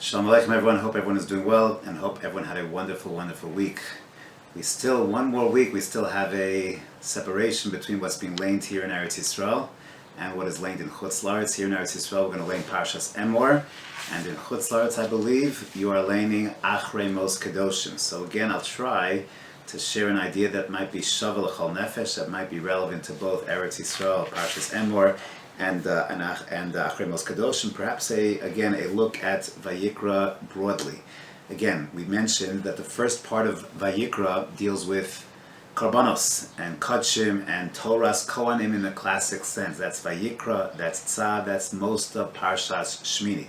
Shalom Aleichem everyone, hope everyone is doing well and hope everyone had a wonderful, wonderful week. One more week, we still have a separation between what's being laid here in Eretz Yisrael and what is laid in Chutz La'aretz. Here in Eretz Yisrael, we're going to lay in Parashat Emor, and in Chutz La'aretz, I believe, you are laying Achrei Mos Kedoshim. So again, I'll try to share an idea that might be Shavel L'chol Nefesh, that might be relevant to both Eretz Yisrael, Parashat Emor, and Achrei Mos Kedoshim, perhaps a look at Vayikra broadly. Again, we mentioned that the first part of Vayikra deals with Karbanos and Kodshim and Torah's Kohanim in the classic sense. That's Vayikra, that's Tzav, that's most of Parshas Shmini.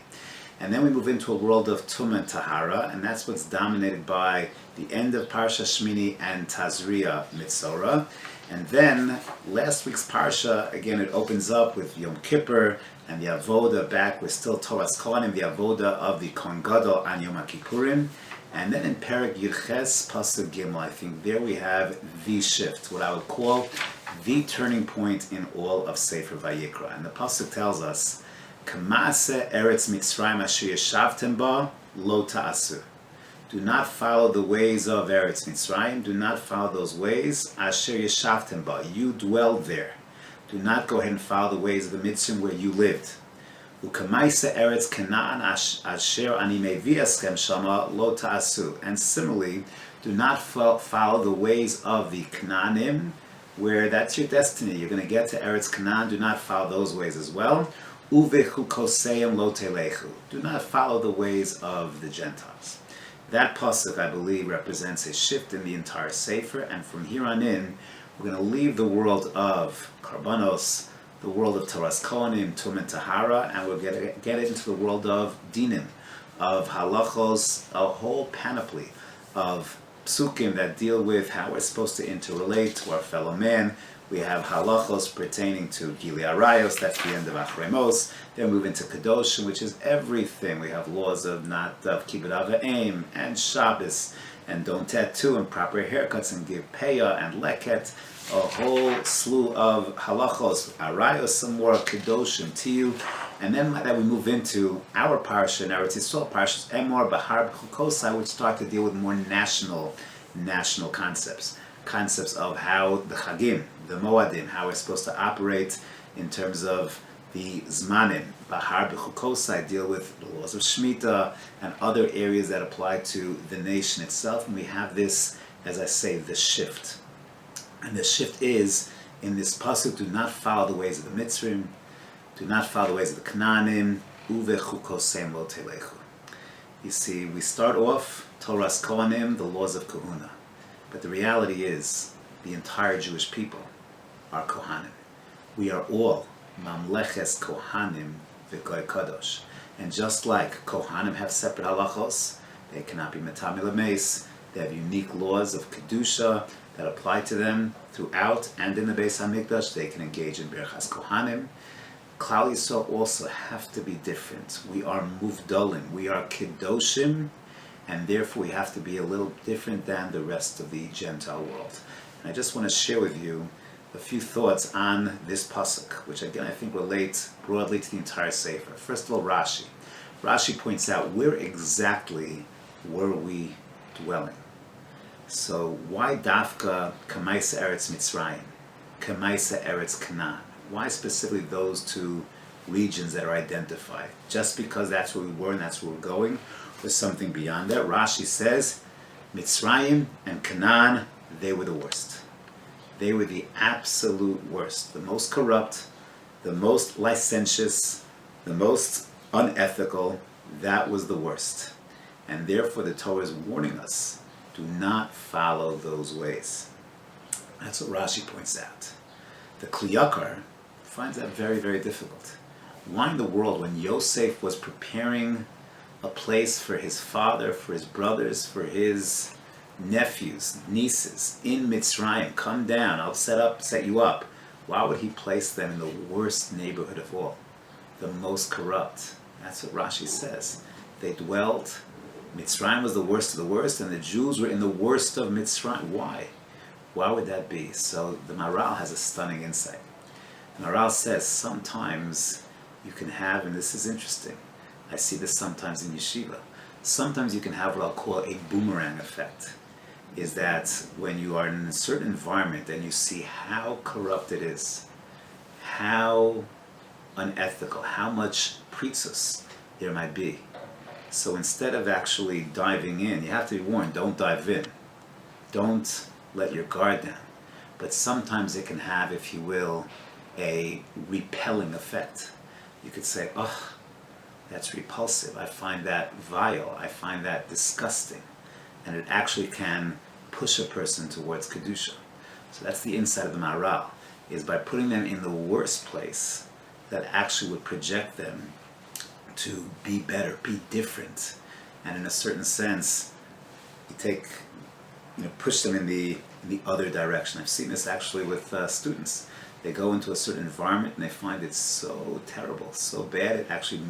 And then we move into a world of Tum and Tahara, and that's what's dominated by the end of Parshas Shmini and Tazria Mitzorah. And then, last week's Parsha, again, it opens up with Yom Kippur and the Avoda back with still Torah's Kohanim, the Avoda of the Kohen Gadol on Yom Kippurim. And then in Perek Yirches Pasuk Gimel, I think there we have the shift, what I would call the turning point in all of Sefer Vayikra. And the Pasuk tells us, K'maaseh Eretz Mitzrayim asher yeshavtem ba lo ta'asu. Do not follow the ways of Eretz Mitzrayim. Do not follow those ways. Asher yeshavtem ba. You dwelled there. Do not go ahead and follow the ways of the Mitzrayim where you lived. U'kamaisa Eretz Canaan asher ani mevi eskem shama lo ta'asu. And similarly, do not follow the ways of the Canaanim, where that's your destiny. You're going to get to Eretz Canaan. Do not follow those ways as well. Uvechu koseim lo telechu. Do not follow the ways of the Gentiles. That pasuk, I believe, represents a shift in the entire Sefer, and from here on in, we're going to leave the world of Karbanos, the world of Torah's Kohanim, Tum and Tahara, and we'll get into the world of Dinim, of Halachos, a whole panoply of psukim that deal with how we're supposed to interrelate to our fellow man. We have halachos pertaining to Gili Arayos, that's the end of Achrei Mos. Then we move into Kedoshim, which is everything. We have laws of Kibbut Ava'im, and Shabbos, and don't tattoo, and proper haircuts, and give Peah, and Leket, a whole slew of halachos, Arayos, some more, Kedoshim, Tiyu. And then that we move into our parsha, in Eretz Yisrael, Parashat Emor, Bahar B'chukosai, which start to deal with more national concepts of how the Chagim, the Moadim, how we're supposed to operate in terms of the Zmanim. Bahar B'chukosai deal with the laws of Shemitah and other areas that apply to the nation itself. And we have this, as I say, the shift. And the shift is, in this pasuk, do not follow the ways of the Mitzrim, do not follow the ways of the Canaanim, Uvechu koseim lo telechu. You see, we start off, Torah's Kohanim, the laws of Kahuna. But the reality is, the entire Jewish people are Kohanim. We are all Mamleches Kohanim v'Goy Kadosh. And just like Kohanim have separate halachos, they cannot be Metami L'meis, they have unique laws of Kedusha that apply to them throughout, and in the Beis HaMikdash, they can engage in Birchas Kohanim. Klal Yisrael also have to be different. We are Muvdalim, we are Kedoshim, and therefore we have to be a little different than the rest of the Gentile world. And I just want to share with you a few thoughts on this pasuk, which again I think relate broadly to the entire Sefer. First of all, Rashi. Rashi points out, where exactly were we dwelling? So why Dafka Kamaisa Eretz Mitzrayim, Kamaisa Eretz Canaan? Why specifically those two regions that are identified? Just because that's where we were and that's where we're going? Or something beyond that? Rashi says, Mitzrayim and Canaan, they were the worst. They were the absolute worst. The most corrupt, the most licentious, the most unethical. That was the worst. And therefore the Torah is warning us, do not follow those ways. That's what Rashi points out. The Kli Yakar finds that very, very difficult. Why in the world, when Yosef was preparing a place for his father, for his brothers, for his nephews, nieces in Mitzrayim, come down, I'll set you up. Why would he place them in the worst neighborhood of all? The most corrupt. That's what Rashi says. They dwelled, Mitzrayim was the worst of the worst, and the Jews were in the worst of Mitzrayim. Why? Why would that be? So the Maral has a stunning insight. The Maral says sometimes you can have, and this is interesting, I see this sometimes in yeshiva. Sometimes you can have what I'll call a boomerang effect. Is that when you are in a certain environment and you see how corrupt it is, how unethical, how much pritzus there might be. So instead of actually diving in, you have to be warned, don't dive in. Don't let your guard down. But sometimes it can have, if you will, a repelling effect. You could say, oh, that's repulsive. I find that vile. I find that disgusting. And it actually can push a person towards Kedusha. So that's the inside of the Maharal, is by putting them in the worst place that actually would project them to be better, be different. And in a certain sense, push them in the other direction. I've seen this actually with students. They go into a certain environment and they find it so terrible, so bad, it actually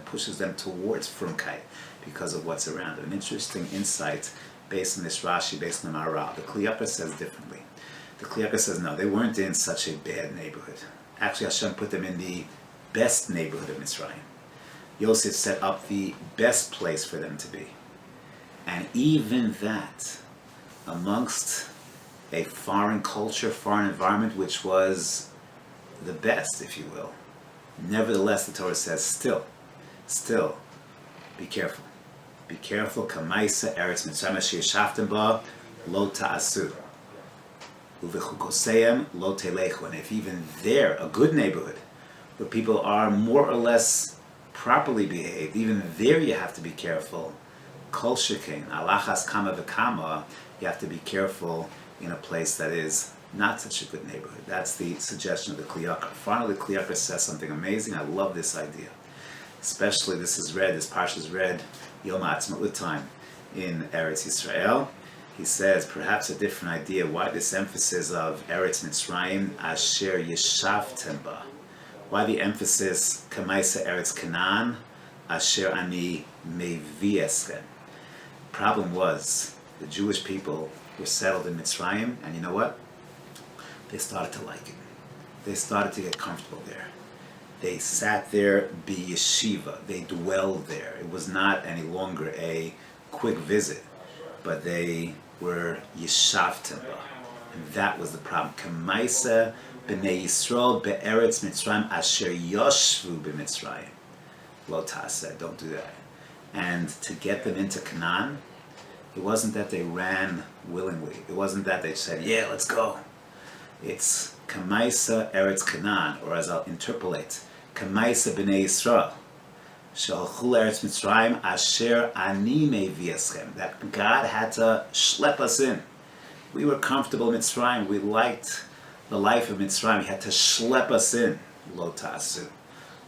pushes them towards Frumkeit because of what's around them. An interesting insight based on this Rashi, based on the Maharal. The Kli Yakar says differently. The Kli Yakar says, no, they weren't in such a bad neighborhood. Actually, Hashem put them in the best neighborhood of Mitzrayim. Yosef set up the best place for them to be. And even that, amongst a foreign culture, foreign environment, which was the best, if you will, nevertheless, the Torah says, still, be careful. Be careful. Kamaisa eretz Mitzrayim asher yeshaftem ba lo ta'asu. Uvechukoseim lo telechu. And if even there, a good neighborhood, where people are more or less properly behaved, even there you have to be careful. Kol shekein, alachas kama v'kama, you have to be careful in a place that is not such a good neighborhood. That's the suggestion of the Kli Yakar. Finally, the Kli Yakar says something amazing. I love this idea. Especially this parsha is read Yom HaAtzmaut time in Eretz Yisrael. He says perhaps a different idea why this emphasis of Eretz Mitzrayim asher yeshavtem ba. Why the emphasis Kamaisa Eretz Canaan asher ani mevi eschem. Problem was the Jewish people were settled in Mitzrayim, and you know what? They started to like it. They started to get comfortable there. They sat there be yeshiva. They dwelled there. It was not any longer a quick visit, but they were yeshavtem ba. And that was the problem. Kamaisa b'nei Yisrael be'eretz Mitzrayim asher yoshvu b'Mitzrayim. Lo ta'aseh, don't do that. And to get them into Canaan, it wasn't that they ran willingly. It wasn't that they said, yeah, let's go. It's Kamaisa Eretz Canaan, or as I'll interpolate, Kamaisa B'nei Yisrael, Shalchu Eretz Mitzrayim Asher Ani Mevi Eschem. That God had to schlep us in. We were comfortable in Mitzrayim. We liked the life of Mitzrayim. He had to schlep us in. Lo ta'asu.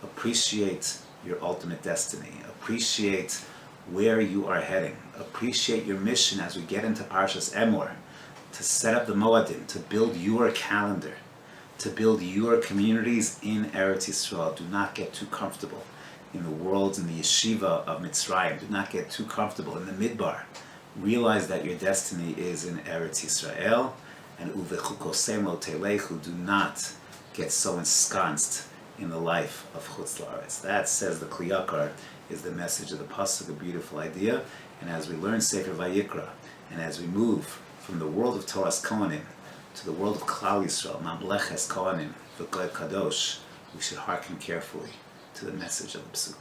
Appreciate your ultimate destiny. Appreciate where you are heading. Appreciate your mission as we get into Parashat Emor, to set up the Moadim, to build your calendar, to build your communities in Eretz Yisrael. Do not get too comfortable in the worlds, in the yeshiva of Mitzrayim. Do not get too comfortable in the midbar. Realize that your destiny is in Eretz Yisrael, and uvechukosem lo telechu. Do not get so ensconced in the life of Chutz La'aretz. That, says the Kli Yakar, is the message of the pasuk, a beautiful idea. And as we learn Sefer Vayikra, and as we move from the world of Torah's Kohanim to the world of Klal Yisrael, Mamleches Kohanim, V'Goy Kadosh, we should hearken carefully to the message of the Psukim.